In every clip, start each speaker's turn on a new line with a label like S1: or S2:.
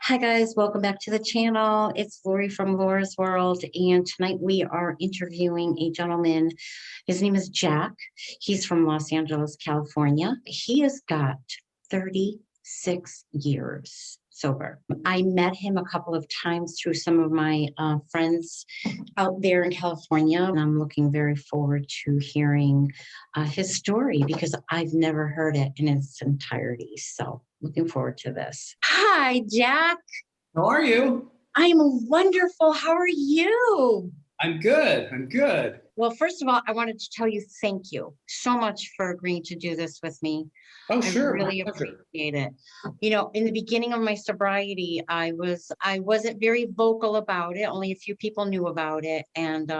S1: Hi guys, welcome back to the channel. It's Lori from Laura's World, and tonight we are interviewing a gentleman. His name is Jack. He's from Los Angeles, California. He has got 36 years sober. I met him a couple of times through some of my friends out there in California, and I'm looking very forward to hearing his story because I've never heard it in its entirety. So looking forward to this. Hi, Jack.
S2: How are you?
S1: I'm wonderful. How are you?
S2: I'm good. I'm good.
S1: Well, first of all, I wanted to tell you thank you so much for agreeing to do this with me.
S2: Oh,
S1: I
S2: sure. My
S1: really
S2: pleasure.
S1: appreciate it. You know, in the beginning of my sobriety, I wasn't very vocal about it. Only a few people knew about it. And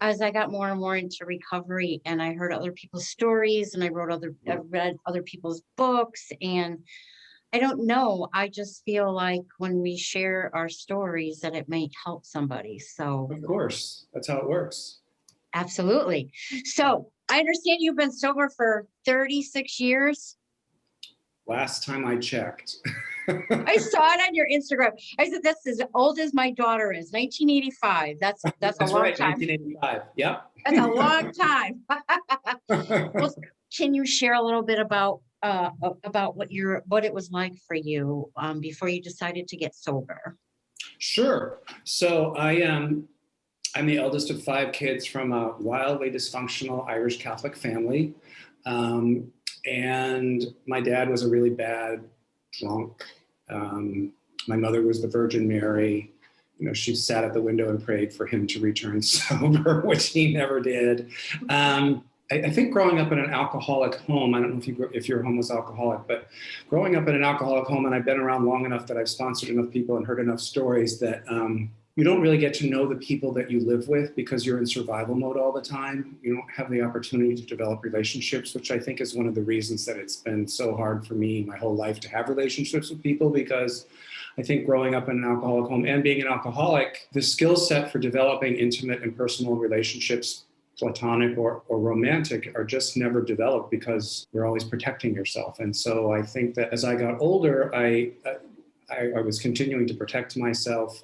S1: as I got more and more into recovery, and I heard other people's stories, and I read other people's books, and I don't know. I just feel like when we share our stories that it might help somebody. So
S2: Of course. That's how it works.
S1: absolutely. So I understand you've been sober for 36 years.
S2: Last time I checked.
S1: I saw it on your Instagram. I said, that's as old as my daughter is, 1985. That's a
S2: That's
S1: long
S2: right,
S1: time.
S2: 1985. Yep.
S1: That's a long time. Well, can you share a little bit about what it was like for you before you decided to get sober?
S2: Sure. So I'm the eldest of five kids from a wildly dysfunctional Irish Catholic family. And my dad was a really bad drunk. My mother was the Virgin Mary. You know, she sat at the window and prayed for him to return sober, which he never did. I think growing up in an alcoholic home, I don't know if your home was alcoholic, but growing up in an alcoholic home, and I've been around long enough that I've sponsored enough people and heard enough stories that you don't really get to know the people that you live with because you're in survival mode all the time. You don't have the opportunity to develop relationships, which I think is one of the reasons that it's been so hard for me my whole life to have relationships with people, because I think growing up in an alcoholic home and being an alcoholic, the skill set for developing intimate and personal relationships, platonic or romantic, are just never developed because you're always protecting yourself. And so I think that as I got older, I was continuing to protect myself.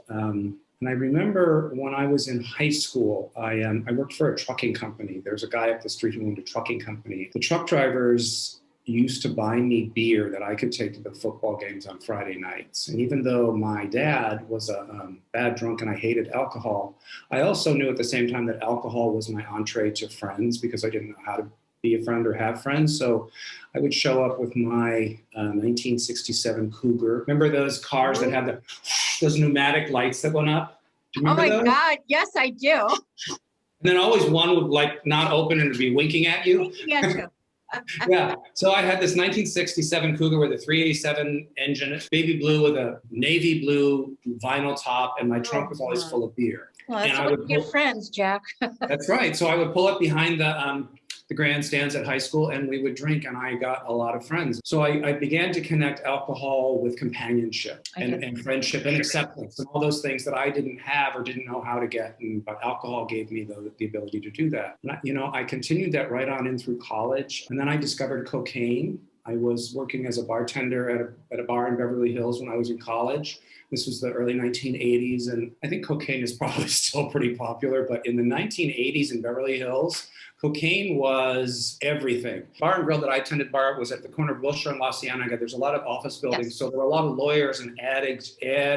S2: And I remember when I was in high school, I worked for a trucking company. There's a guy up the street who owned a trucking company. The truck drivers used to buy me beer that I could take to the football games on Friday nights. And even though my dad was a bad drunk and I hated alcohol, I also knew at the same time that alcohol was my entree to friends because I didn't know how to be a friend or have friends. So I would show up with my 1967 Cougar. Remember those cars that had those pneumatic lights that went up? Do you
S1: Oh
S2: remember
S1: my
S2: those?
S1: God, yes, I do.
S2: And then always one would like not open and be winking at you.
S1: Thinking at you.
S2: Yeah. So I had this 1967 Cougar with a 387 engine, baby blue with a navy blue vinyl top, and my trunk was always full of beer.
S1: Well,
S2: And
S1: that's
S2: I
S1: what
S2: would
S1: your
S2: pull,
S1: friends, Jack.
S2: that's right. So I would pull up behind the grandstands at high school and we would drink, and I got a lot of friends. So I began to connect alcohol with companionship and friendship and acceptance and all those things that I didn't have or didn't know how to get. But alcohol gave me the ability to do that. And I continued that right on in through college. And then I discovered cocaine. I was working as a bartender at a bar in Beverly Hills when I was in college. This was the early 1980s, and I think cocaine is probably still pretty popular, but in the 1980s in Beverly Hills, cocaine was everything. Bar and Grill that I attended was at the corner of Wilshire and La Cienega. There's a lot of office buildings,
S1: Yes.
S2: so there were a lot of lawyers and ad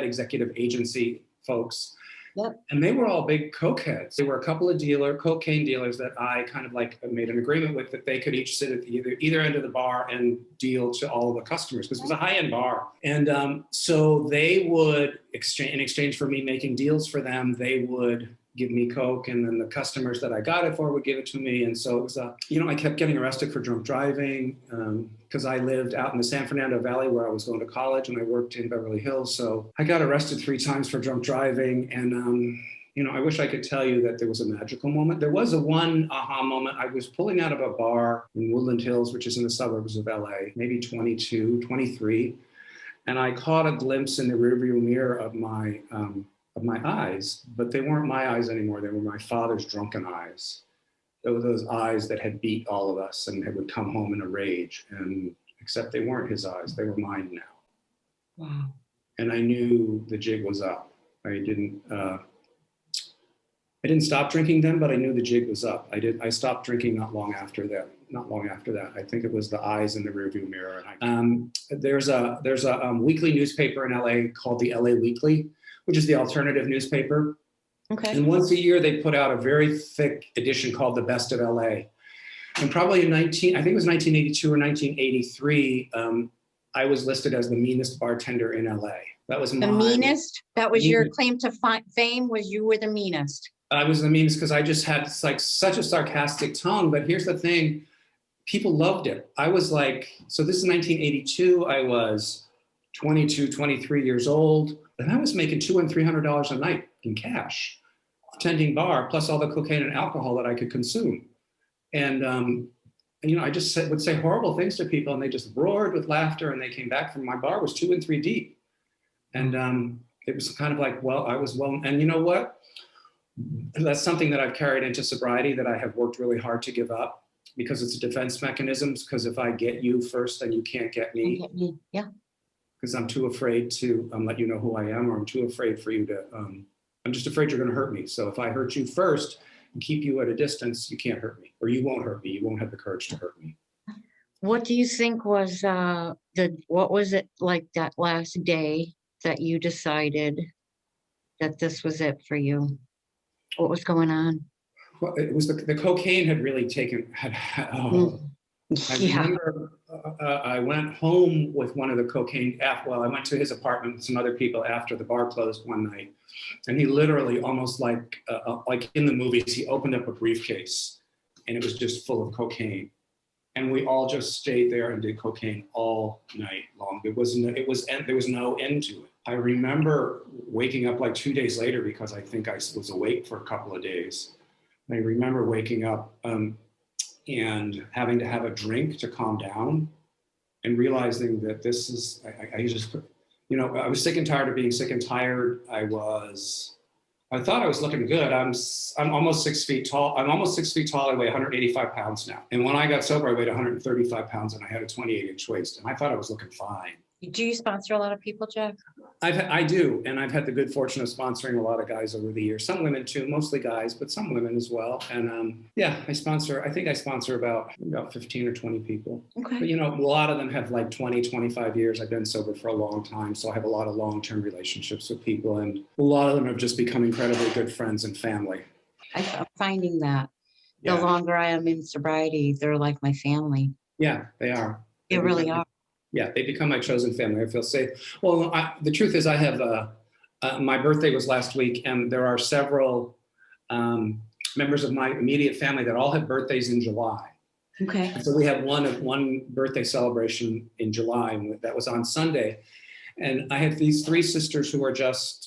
S2: executive agency folks.
S1: Yep.
S2: And they were all big cokeheads. There were a couple of cocaine dealers that I kind of like made an agreement with that they could each sit at either end of the bar and deal to all of the customers because it was a high-end bar. And so they would, in exchange for me making deals for them, they would give me coke, and then the customers that I got it for would give it to me. And so it was I kept getting arrested for drunk driving because I lived out in the San Fernando Valley where I was going to college, and I worked in Beverly Hills. So I got arrested 3 times for drunk driving. And I wish I could tell you that there was a magical moment. There was one aha moment. I was pulling out of a bar in Woodland Hills, which is in the suburbs of LA, maybe 22, 23. And I caught a glimpse in the rearview mirror of my eyes, but they weren't my eyes anymore. They were my father's drunken eyes. They were those eyes that had beat all of us and would come home in a rage. And except they weren't his eyes, they were mine now.
S1: Wow.
S2: and I knew the jig was up. I didn't stop drinking then, but I knew the jig was up. I stopped drinking not long after that. I think it was the eyes in the rearview mirror. There's a weekly newspaper in LA called the LA Weekly, which is the alternative newspaper.
S1: Okay.
S2: And once a year they put out a very thick edition called The Best of LA. And probably I think it was 1982 or 1983, I was listed as the meanest bartender in LA. That was
S1: The meanest? That was your claim to fame, was you were the meanest?
S2: I was the meanest because I just had like such a sarcastic tone. But here's the thing, people loved it. I was like, so this is 1982. I was 22, 23 years old, and I was making $200 and $300 a night in cash, tending bar, plus all the cocaine and alcohol that I could consume. And I just would say horrible things to people, and they just roared with laughter. And they came back from my bar was 2 and 3 deep, and it was kind of like, well, I was well, and you know what? That's something that I've carried into sobriety that I have worked really hard to give up, because it's a defense mechanism. Because if I get you first, then you can't get me.
S1: Yeah.
S2: Because I'm too afraid to let you know who I am, or I'm too afraid for you to. I'm just afraid you're going to hurt me. So if I hurt you first and keep you at a distance, you can't hurt me, or you won't hurt me. You won't have the courage to hurt me.
S1: What do you think was what was it like that last day that you decided that this was it for you? What was going on?
S2: Well, it was the cocaine had really taken. I remember I went home with one of the cocaine. Well, I went to his apartment with some other people after the bar closed one night, and he literally, almost like in the movies, he opened up a briefcase, and it was just full of cocaine, and we all just stayed there and did cocaine all night long. There was no end to it. I remember waking up like 2 days later, because I think I was awake for a couple of days. I remember waking up and having to have a drink to calm down, and realizing that this is, I was sick and tired of being sick and tired. I thought I was looking good. I'm almost 6 feet tall. I'm almost 6 feet tall. I weigh 185 pounds now. And when I got sober, I weighed 135 pounds, and I had a 28-inch waist, and I thought I was looking fine.
S1: Do you sponsor a lot of people, Jack?
S2: I do, and I've had the good fortune of sponsoring a lot of guys over the years. Some women too, mostly guys, but some women as well. And I sponsor about 15 or 20 people.
S1: Okay.
S2: But a lot of them have like 20, 25 years. I've been sober for a long time, so I have a lot of long-term relationships with people, and a lot of them have just become incredibly good friends and family.
S1: I'm finding that
S2: Yeah.
S1: the longer I am in sobriety, they're like my family.
S2: Yeah, they are.
S1: They really are.
S2: Yeah, they become my chosen family. I feel safe. Well, the truth is, I have my birthday was last week, and there are several members of my immediate family that all have birthdays in July.
S1: Okay.
S2: And so we had one birthday celebration in July, and that was on Sunday. And I have these 3 sisters who are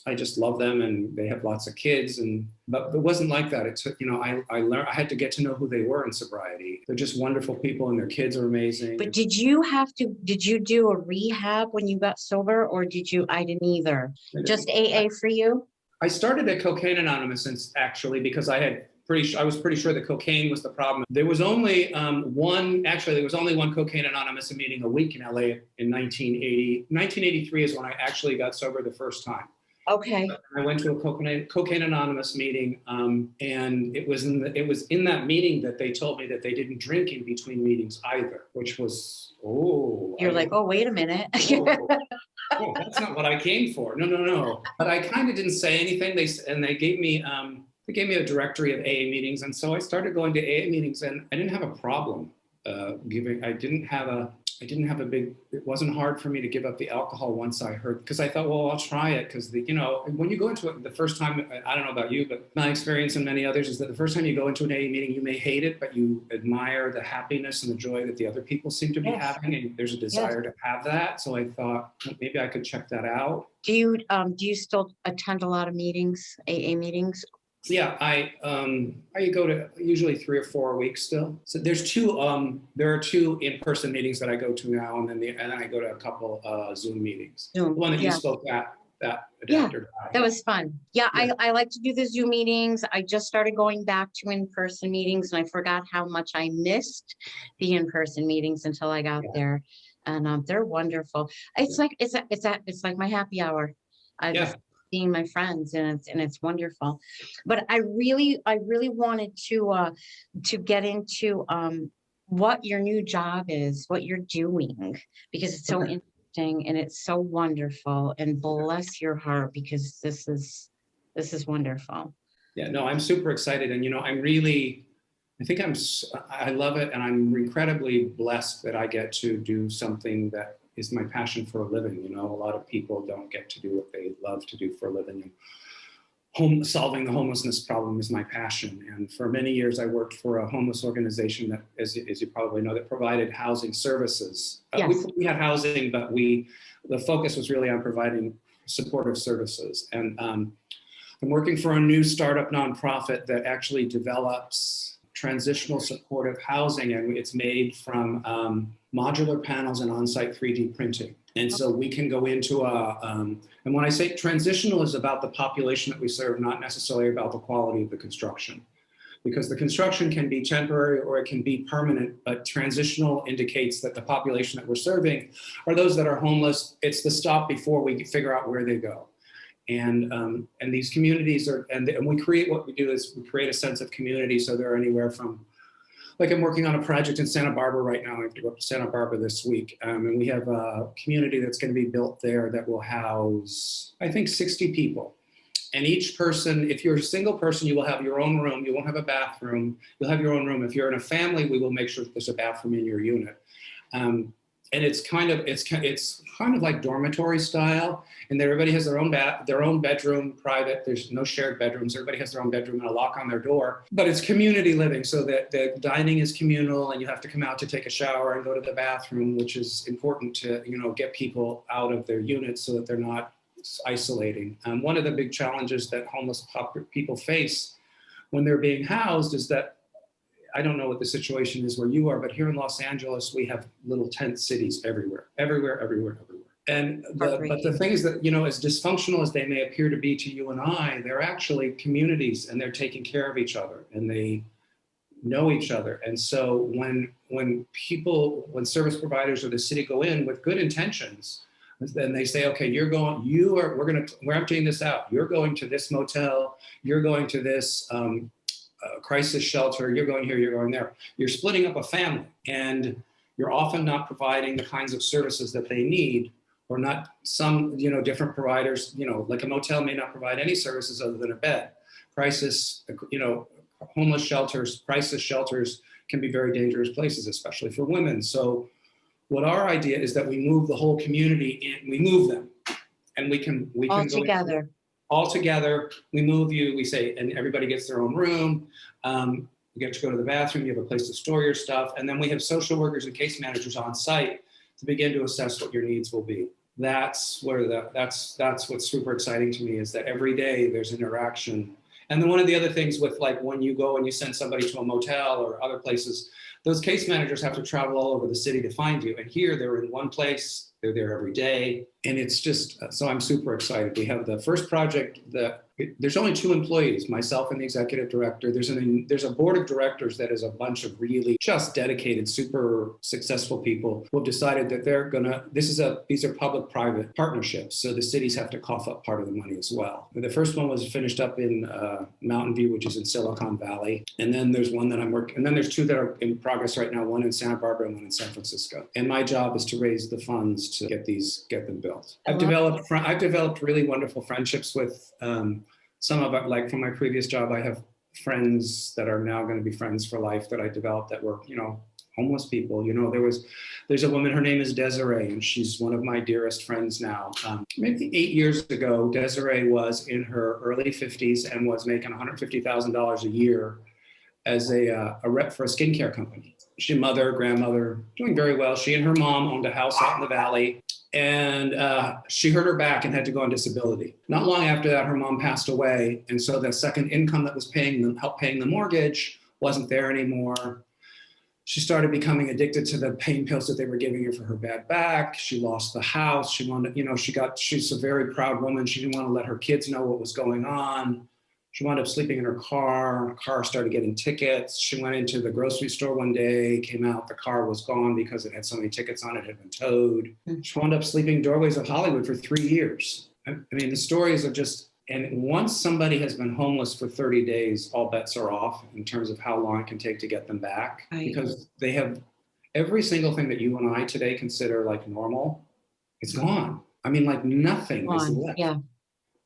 S2: I just love them, and they have lots of kids. But it wasn't like that. It took, I learned, I had to get to know who they were in sobriety. They're just wonderful people, and their kids are amazing.
S1: But did you do a rehab when you got sober, or I didn't either? Just AA for you?
S2: I started at Cocaine Anonymous, actually, because I was pretty sure that cocaine was the problem. There was only one Cocaine Anonymous meeting a week in LA in 1980. 1983 is when I actually got sober the first time.
S1: Okay.
S2: I went to a Cocaine Anonymous meeting, and it was in that meeting that they told me that they didn't drink in between meetings either, which was,
S1: wait a minute.
S2: Oh, that's not what I came for. No. But I kind of didn't say anything. They gave me a directory of AA meetings, and so I started going to AA meetings, and I didn't have a problem it wasn't hard for me to give up the alcohol once I heard, because I thought, well, I'll try it, because when you go into it the first time, I don't know about you, but my experience and many others is that the first time you go into an AA meeting, you may hate it, but you admire the happiness and the joy that the other people seem to be having, and there's a desire to have that. So I thought, maybe I could check that out. Do
S1: you still attend a lot of meetings, AA meetings?
S2: Yeah, I go to usually 3 or 4 a week still. So there are 2 in-person meetings that I go to now, and then I go to a couple Zoom meetings. Zoom, the one that you spoke at, that adapter.
S1: Yeah, that was fun. Yeah, I like to do the Zoom meetings. I just started going back to in-person meetings, and I forgot how much I missed the in-person meetings until I got there. and they're wonderful. It's like my happy hour. I
S2: Yeah.
S1: just seeing my friends, and it's wonderful. But I really wanted to get into what your new job is, what you're doing, because it's so
S2: Okay.
S1: interesting and it's so wonderful. And bless your heart, because this is wonderful.
S2: Yeah, no, I'm super excited. And, I think I love it. And I'm incredibly blessed that I get to do something that is my passion for a living. A lot of people don't get to do what they love to do for a living. And solving the homelessness problem is my passion. And for many years, I worked for a homeless organization that, as you probably know, that provided housing services.
S1: Yes.
S2: We had housing, but the focus was really on providing supportive services. And I'm working for a new startup nonprofit that actually develops transitional supportive housing, and it's made from modular panels and on-site 3D printing. And so we can go into and when I say transitional, is about the population that we serve, not necessarily about the quality of the construction. Because the construction can be temporary or it can be permanent, but transitional indicates that the population that we're serving are those that are homeless. It's the stop before we figure out where they go. And these communities and we create, what we do is we create a sense of community. So they're anywhere from, like, I'm working on a project in Santa Barbara right now. I have to go up to Santa Barbara this week. And we have a community that's going to be built there that will house, I think, 60 people. And each person, if you're a single person, you will have your own room. You won't have a bathroom. You'll have your own room. If you're in a family, we will make sure that there's a bathroom in your unit. And it's kind of like dormitory style, and everybody has their own bedroom, private. There's no shared bedrooms. Everybody has their own bedroom and a lock on their door. But it's community living, so that the dining is communal, and you have to come out to take a shower and go to the bathroom, which is important to get people out of their units so that they're not isolating. One of the big challenges that homeless people face when they're being housed is that, I don't know what the situation is where you are, but here in Los Angeles, we have little tent cities everywhere. And but the thing is that, as dysfunctional as they may appear to be to you and I, they're actually communities, and they're taking care of each other, and they know each other. And so when service providers or the city go in with good intentions, then they say, okay, we're emptying this out. You're going to this motel. You're going to this crisis shelter, you're going here, you're going there. You're splitting up a family, and you're often not providing the kinds of services that they need, or not some, different providers, like a motel may not provide any services other than a bed. Homeless shelters, crisis shelters can be very dangerous places, especially for women. So what our idea is that we move the whole community in, we move them, and we can
S1: All
S2: go
S1: together.
S2: All together, we move you, we say, and everybody gets their own room. You get to go to the bathroom, you have a place to store your stuff. And then we have social workers and case managers on site to begin to assess what your needs will be. That's what's super exciting to me, is that every day there's interaction. And then one of the other things with, like, when you go and you send somebody to a motel or other places, those case managers have to travel all over the city to find you. And here they're in one place, they're there every day. And it's just, so I'm super excited. We have the first project there's only 2 employees, myself and the executive director. There's a board of directors that is a bunch of really just dedicated, super successful people who have decided that these are public-private partnerships. So the cities have to cough up part of the money as well. The first one was finished up in Mountain View, which is in Silicon Valley. And then there's one that I'm working, and then there's 2 that are in progress right now, one in Santa Barbara and one in San Francisco. And my job is to raise the funds to get them built. I've developed really wonderful friendships with some of it, like from my previous job. I have friends that are now going to be friends for life that I developed that were, homeless people. There's a woman, her name is Desiree, and she's one of my dearest friends now. Maybe 8 years ago, Desiree was in her early 50s and was making $150,000 a year as a rep for a skincare company. She, mother, grandmother, doing very well. She and her mom owned a house out in the valley. And she hurt her back and had to go on disability. Not long after that, her mom passed away. And so the second income that was helped paying the mortgage wasn't there anymore. She started becoming addicted to the pain pills that they were giving her for her bad back. She lost the house. She wanted, she's a very proud woman. She didn't want to let her kids know what was going on. She wound up sleeping in her car. Her car started getting tickets. She went into the grocery store one day, came out, the car was gone because it had so many tickets on it, had been towed. She wound up sleeping in doorways of Hollywood for 3 years. I mean, the stories are just, and once somebody has been homeless for 30 days, all bets are off in terms of how long it can take to get them back.
S1: Right.
S2: Because they have every single thing that you and I today consider like normal, it's gone. I mean, like nothing is left.
S1: Yeah.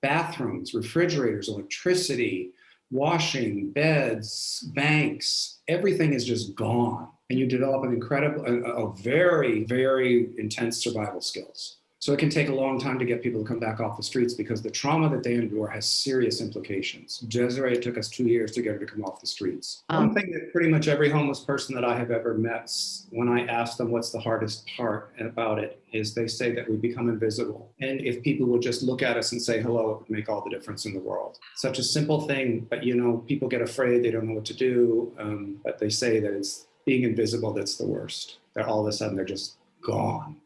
S2: Bathrooms, refrigerators, electricity, washing, beds, banks, everything is just gone. And you develop an incredible, a very, very intense survival skills. So it can take a long time to get people to come back off the streets because the trauma that they endure has serious implications. Desiree, it took us 2 years to get her to come off the streets. One thing that pretty much every homeless person that I have ever met, when I ask them what's the hardest part about it, is they say that we become invisible. And if people would just look at us and say hello, it would make all the difference in the world. Such a simple thing, but people get afraid, they don't know what to do, but they say that it's being invisible that's the worst. That all of a sudden they're just gone.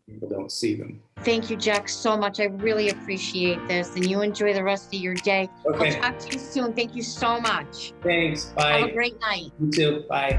S2: People don't see them.
S1: Thank you, Jack, so much. I really appreciate this, and you enjoy the rest of your day.
S2: Okay.
S1: I'll talk to you soon. Thank you so much.
S2: Thanks. Bye.
S1: Have a great night.
S2: You too. Bye.